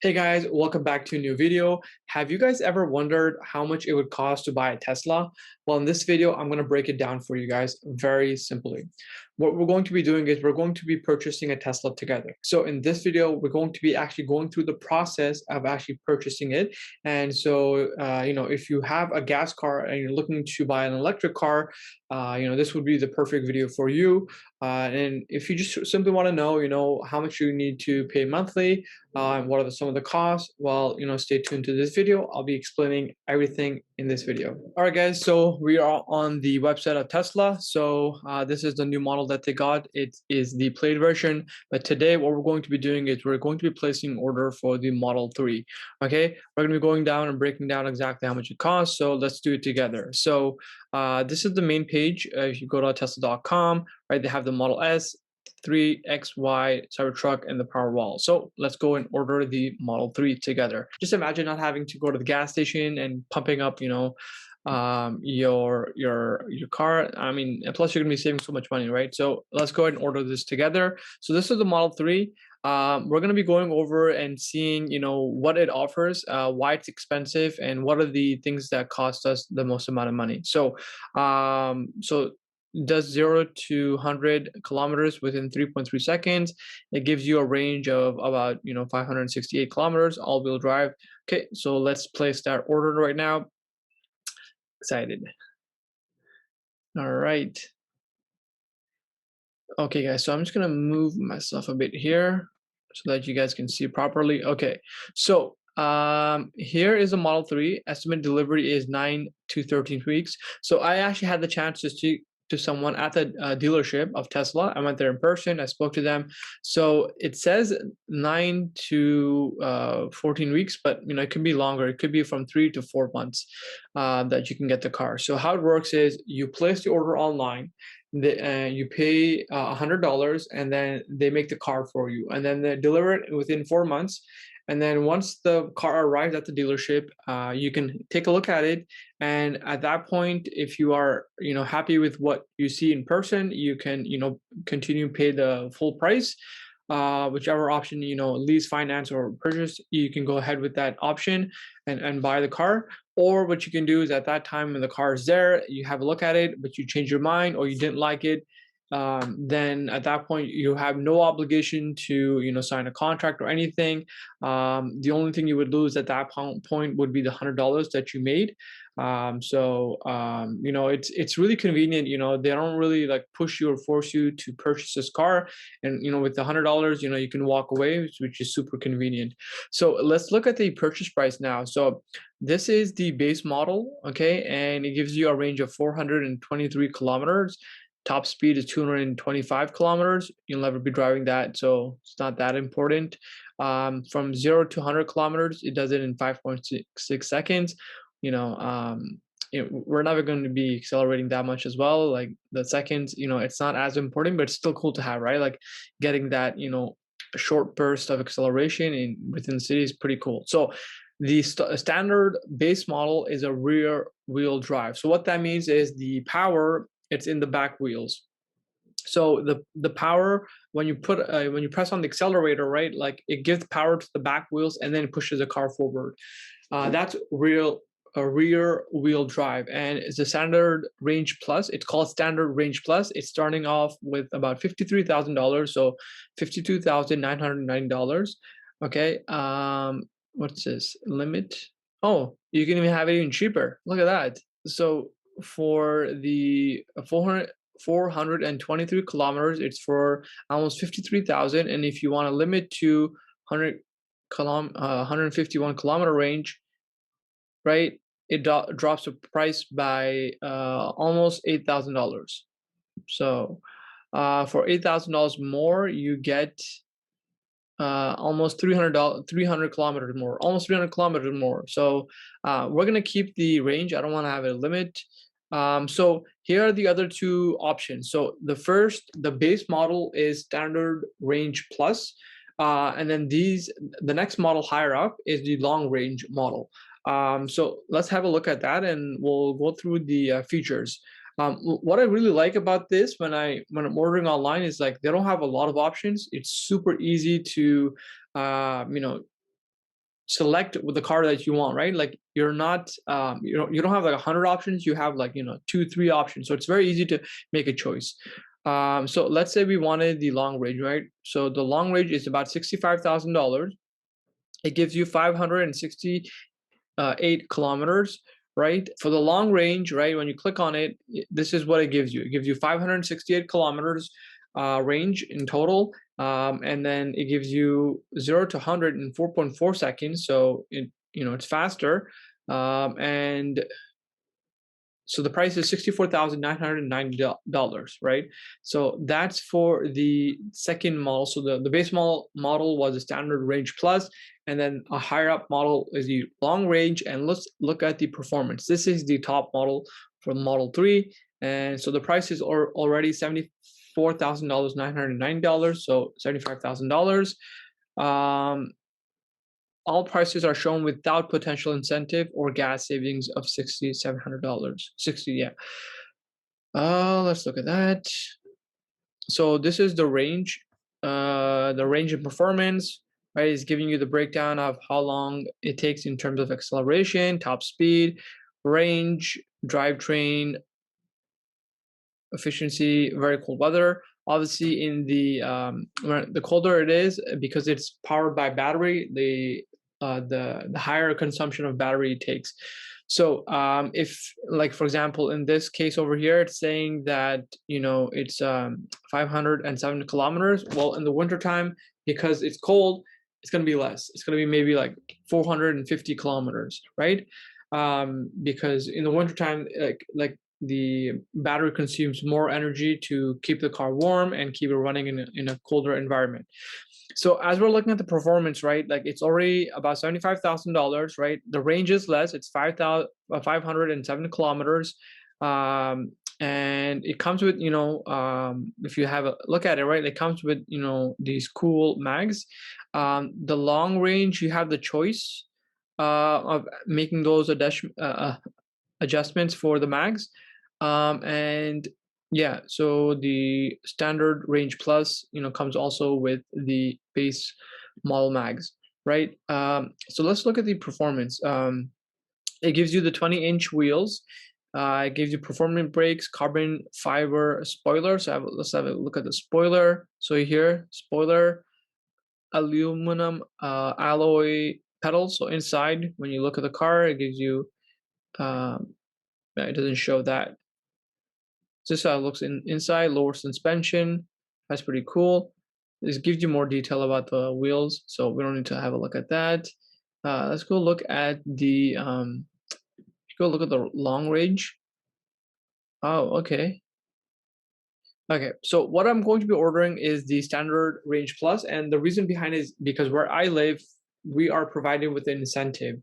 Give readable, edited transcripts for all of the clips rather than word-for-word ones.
Hey guys, welcome back to a new video. Have you guys ever wondered how much it would cost to buy a Tesla? Well, in this video, I'm going to break it down for you guys very simply. What we're going to be doing is we're going to be purchasing a Tesla together. So in this video, we're going to be actually going through the process of actually purchasing it. And so, if you have a gas car and you're looking to buy an electric car, this would be the perfect video for you. And if you just simply want to know, how much you need to pay monthly, what are some of the costs? Well, stay tuned to this video. I'll be explaining everything in this video. All right, guys. So we are on the website of Tesla. So this is the new model that they got. It is the Plaid version. But today, what we're going to be doing is we're going to be placing an order for the Model 3. Okay, we're going to be going down and breaking down exactly how much it costs. So let's do it together. So this is the main page. If you go to tesla.com, right, they have the Model S, 3XY Cybertruck and the Powerwall. So let's go and order the Model 3 together. Just imagine not having to go to the gas station and pumping up, your car. I mean, and plus you're gonna be saving so much money, right? So let's go ahead and order this together. So this is the Model 3. We're going to be going over and seeing, what it offers, why it's expensive, and what are the things that cost us the most amount of money. So does 0 to 100 kilometers within 3.3 seconds. It gives you a range of about 568 kilometers, all-wheel drive. Okay, so let's place that order right now. Excited. All right. Okay, guys, so I'm just gonna move myself a bit here so that you guys can see properly. Okay, so here is a Model 3. Estimate delivery is 9 to 13 weeks. So I actually had the chance to speak to someone at the dealership of Tesla. I went there in person. I spoke to them. So it says 9 to 14 weeks, but it could be longer. It could be from 3 to 4 months that you can get the car. So how it works is you place the order online. You pay $100, and then they make the car for you, and then they deliver it within 4 months. And then once the car arrives at the dealership, you can take a look at it. And at that point, if you are happy with what you see in person, you can continue pay the full price. Whichever option, lease, finance, or purchase, you can go ahead with that option and buy the car. Or what you can do is at that time when the car is there, you have a look at it, but you change your mind or you didn't like it, then at that point you have no obligation to sign a contract or anything. The only thing you would lose at that point would be the $100 that you made. It's really convenient. They don't really like push you or force you to purchase this car, and with the $100, you can walk away, which is super convenient. So let's look at the purchase price now. So this is the base model, okay, and it gives you a range of 423 kilometers. Top speed is 225 kilometers. You'll never be driving that, so it's not that important. From 0 to 100 kilometers, it does it in 5.6 seconds. We're never going to be accelerating that much as well. Like the seconds, it's not as important, but it's still cool to have, right? Like getting that, a short burst of acceleration within the city is pretty cool. So the standard base model is a rear wheel drive. So what that means is the power, it's in the back wheels. So the power, when you press on the accelerator, right, like it gives power to the back wheels and then pushes the car forward. That's a rear wheel drive, and it's a standard range plus. It's called standard range plus. It's starting off with about $53,000, so $52,990. Okay. What's this limit? Oh, you can even have it even cheaper. Look at that. So for the 423 kilometers, it's for almost 53,000. And if you want to limit to 151 kilometer range, right, it drops the price by almost $8,000. So for $8,000 more, you get almost 300 kilometers more, almost 300 kilometers more. So we're gonna keep the range. I don't want to have a limit. So here are the other two options. So the base model is standard range plus, and then the next model higher up is the long range model. So let's have a look at that, and we'll go through the features. What I really like about this when I'm ordering online is like they don't have a lot of options. It's super easy to select with the car that you want, right? Like you're not, you don't have like 100 options. You have like, 2, 3 options. So it's very easy to make a choice. So let's say we wanted the long range, right? So the long range is about $65,000. It gives you 568 kilometers, right? For the long range, right? When you click on it, this is what it gives you. It gives you 568 kilometers range in total, and then it gives you 0 to 100 in 4.4 seconds. So it's faster, and so the price is $64,990, right? So that's for the second model. So the base model was a standard range plus, and then a higher up model is the long range. And let's look at the performance. This is the top model for the Model 3. And so the price is already $74,990, so $75,000. All prices are shown without potential incentive or gas savings of $6,700. 60, yeah. Let's look at that. So this is the range in performance, right? Is giving you the breakdown of how long it takes in terms of acceleration, top speed, range, drivetrain, efficiency, very cold weather. Obviously, in the colder it is, because it's powered by battery, the higher consumption of battery it takes. So if, like, for example, in this case over here, it's saying that it's 507 kilometers. Well, in the wintertime, because it's cold, it's going to be less. It's going to be maybe like 450 kilometers, right? Because in the wintertime, like the battery consumes more energy to keep the car warm and keep it running in a colder environment. So as we're looking at the performance, right, like it's already about $75,000, right? The range is less; it's 507 kilometers, and it comes with, if you have a look at it, right, it comes with these cool mags. The long range, you have the choice of making those adjustments for the mags, and yeah, so the standard range plus comes also with the base model mags, right? So let's look at the performance. It gives you the 20-inch wheels. It gives you performance brakes, carbon fiber spoiler. So let's have a look at the spoiler. So here, spoiler, aluminum alloy pedals. So inside, when you look at the car, it gives you it doesn't show that. This is how it looks inside. Lower suspension. That's pretty cool. This gives you more detail about the wheels, so we don't need to have a look at that. Let's go look at the long range. Oh, okay. Okay, so what I'm going to be ordering is the standard range plus, and the reason behind it is because where I live, we are provided with an incentive.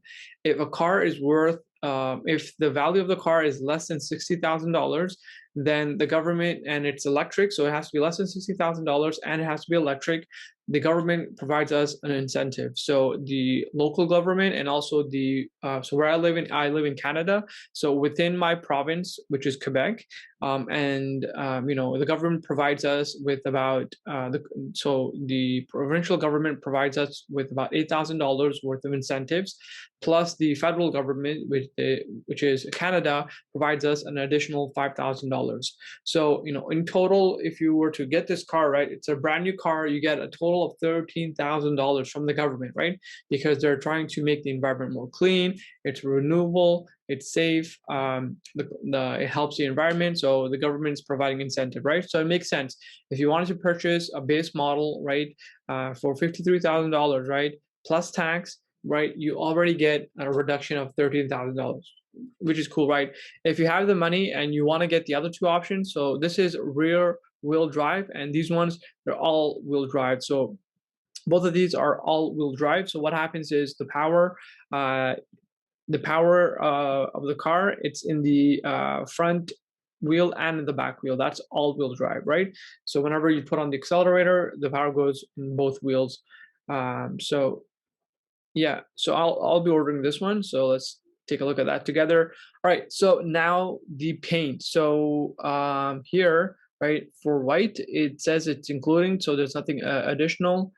If a car is worth, if the value of the car is less than $60,000, then the government, and it's electric, so it has to be less than $60,000, and it has to be electric. The government provides us an incentive. So the local government, and also so where I live in Canada. So within my province, which is Quebec, the government provides us with about the provincial government provides us with about $8,000 worth of incentives, plus the federal government, which is Canada, provides us an additional $5,000. So in total, if you were to get this car, right, it's a brand new car, you get a total of $13,000 from the government, right? Because they're trying to make the environment more clean. It's renewable, it's safe, it helps the environment, so the government is providing incentive, right? So it makes sense. If you wanted to purchase a base model, right, for $53,000, right, plus tax, right, you already get a reduction of $13,000, which is cool, right? If you have the money and you want to get the other two options, so this is rear wheel drive, and these ones, they're all wheel drive. So both of these are all wheel drive. So what happens is the power of the car, it's in the front wheel and in the back wheel. That's all wheel drive, right? So whenever you put on the accelerator, the power goes in both wheels. So yeah, so I'll be ordering this one. So let's take a look at that together. All right, so now the paint. So here, right, for white, it says it's including, so there's nothing additional.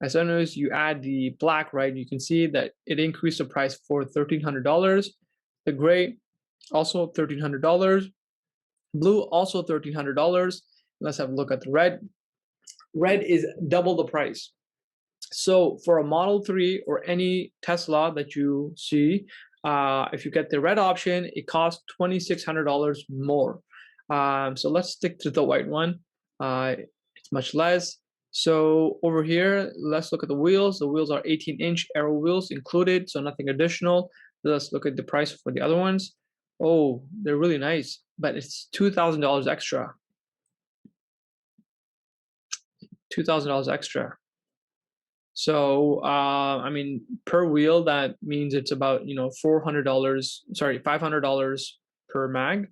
As soon as you add the black, right, you can see that it increased the price for $1,300. The gray also $1,300. Blue also $1,300. Let's have a look at the red. Red is double the price. So for a Model 3 or any Tesla that you see, if you get the red option, it costs $2,600 more. So let's stick to the white one. It's much less. So over here, let's look at the wheels. The wheels are 18-inch aero wheels included, so nothing additional. Let's look at the price for the other ones. Oh, they're really nice, but it's $2,000 extra. $2,000 extra. So I mean, per wheel, that means it's about $400. Sorry, $500 per mag.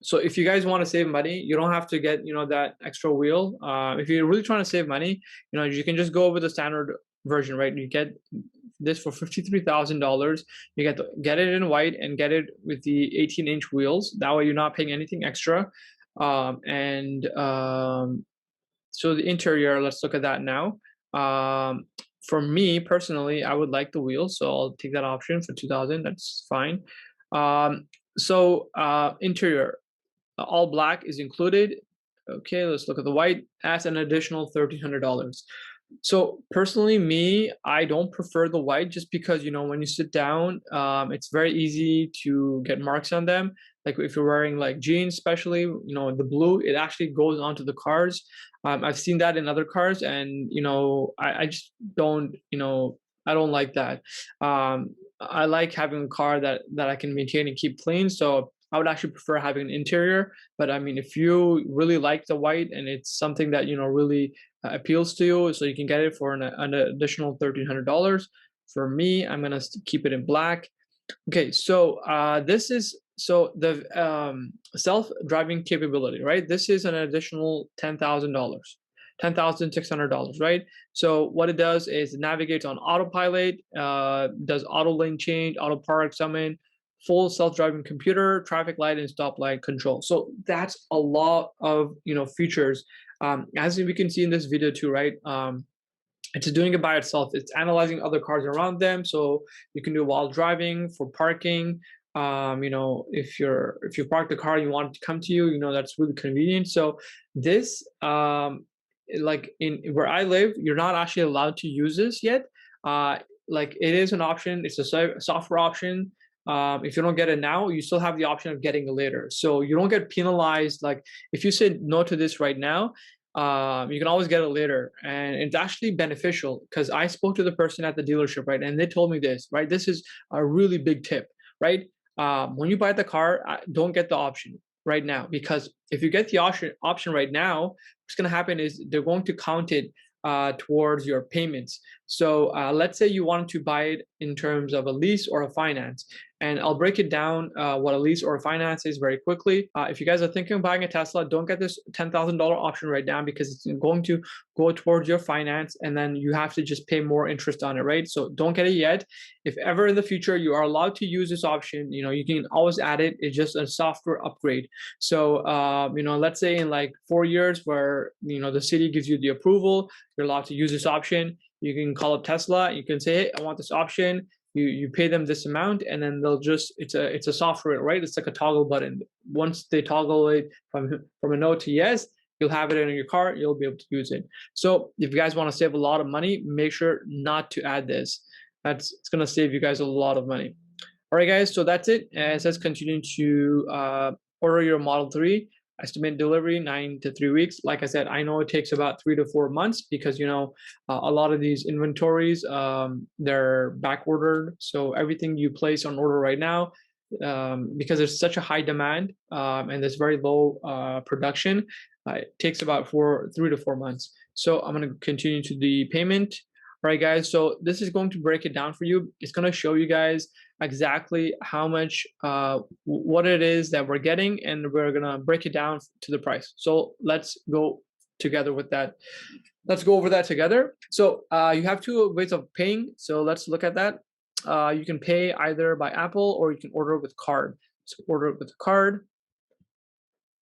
So if you guys want to save money, you don't have to get that extra wheel. If you're really trying to save money, you can just go with the standard version, right? You get this for $53,000. You get it in white and get it with the 18-inch wheels. That way, you're not paying anything extra. And so the interior, let's look at that now. For me personally, I would like the wheels, so I'll take that option for 2,000. That's fine. Interior, all black is included. Okay, let's look at the white. That's an additional $1,300. So personally, me, I don't prefer the white just because when you sit down, it's very easy to get marks on them. Like if you're wearing like jeans, especially, the blue, it actually goes onto the cars. I've seen that in other cars, and I just don't, I don't like that. I like having a car that I can maintain and keep clean. So I would actually prefer having an interior. But I mean, if you really like the white and it's something that really appeals to you, so you can get it for an additional $1,300. For me, I'm gonna keep it in black. Okay, so this is the self-driving capability, right? This is an additional $10,000, $10,600, right? So what it does is it navigates on autopilot, does auto lane change, auto park, summon, full self-driving computer, traffic light and stoplight control. So that's a lot of features. As we can see in this video too, right? It's doing it by itself. It's analyzing other cars around them, so you can do while driving, for parking. If you park the car, you want it to come to you. That's really convenient. So this, like in where I live, you're not actually allowed to use this yet. Like it is an option. It's a software option. If you don't get it now, you still have the option of getting it later. So you don't get penalized. Like if you say no to this right now, you can always get it later, and it's actually beneficial because I spoke to the person at the dealership, right, and they told me this, right. This is a really big tip, right. When you buy the car, don't get the option right now, because if you get the option right now, what's going to happen is they're going to count it towards your payments. So let's say you wanted to buy it in terms of a lease or a finance, and I'll break it down what a lease or a finance is very quickly. If you guys are thinking of buying a Tesla, don't get this $10,000 option right now, because it's going to go towards your finance, and then you have to just pay more interest on it, right? So don't get it yet. If ever in the future you are allowed to use this option, you can always add it. It's just a software upgrade. So let's say in like 4 years, where the city gives you the approval, you're allowed to use this option. You can call up Tesla. You can say, hey, I want this option. You pay them this amount, and then they'll just it's a software, right? It's like a toggle button. Once they toggle it from a no to yes, you'll have it in your car. You'll be able to use it. So if you guys want to save a lot of money, make sure not to add this. It's gonna save you guys a lot of money. All right, guys. So that's it. And it says continue to order your Model 3. Estimate delivery 9 to 3 weeks. Like I said, I know it takes about 3 to 4 months, because a lot of these inventories, they're back ordered. So everything you place on order right now, because there's such a high demand and there's very low production, it takes about 3 to 4 months. So I'm going to continue to the payment. All right, guys, so this is going to break it down for you. It's going to show you guys exactly how much, what it is that we're getting, and we're going to break it down to the price. So let's go together with that. Let's go over that together. So you have two ways of paying. So let's look at that. You can pay either by Apple, or you can order with card. So order it with a card,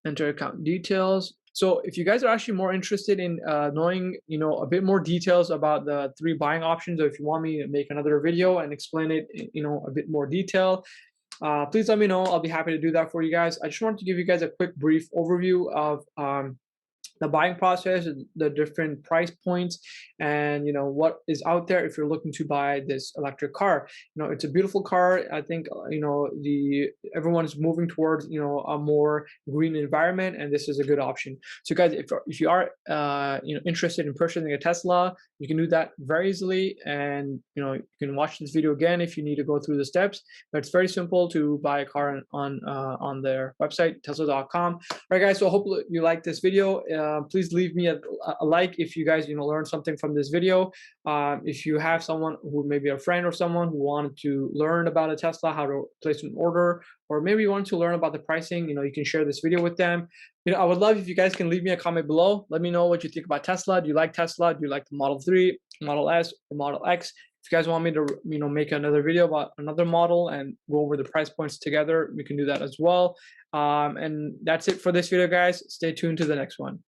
enter account details. So if you guys are actually more interested in knowing, a bit more details about the three buying options, or if you want me to make another video and explain it, a bit more detail, please let me know. I'll be happy to do that for you guys. I just wanted to give you guys a quick brief overview of the buying process, the different price points, and what is out there if you're looking to buy this electric car. It's a beautiful car. I think the everyone is moving towards a more green environment, and this is a good option. So guys, if you are interested in purchasing a Tesla, you can do that very easily, and you can watch this video again if you need to go through the steps. But it's very simple to buy a car on their website, tesla.com. All right, guys. So I hope you like this video. Please leave me a like if you guys learned something from this video. If you have someone who maybe a friend or someone who wanted to learn about a Tesla, how to place an order, or maybe you want to learn about the pricing, you can share this video with them. I would love if you guys can leave me a comment below. Let me know what you think about Tesla. Do you like Tesla? Do you like the Model 3, Model S, or Model X? If you guys want me to make another video about another model and go over the price points together, we can do that as well. And that's it for this video, guys. Stay tuned to the next one.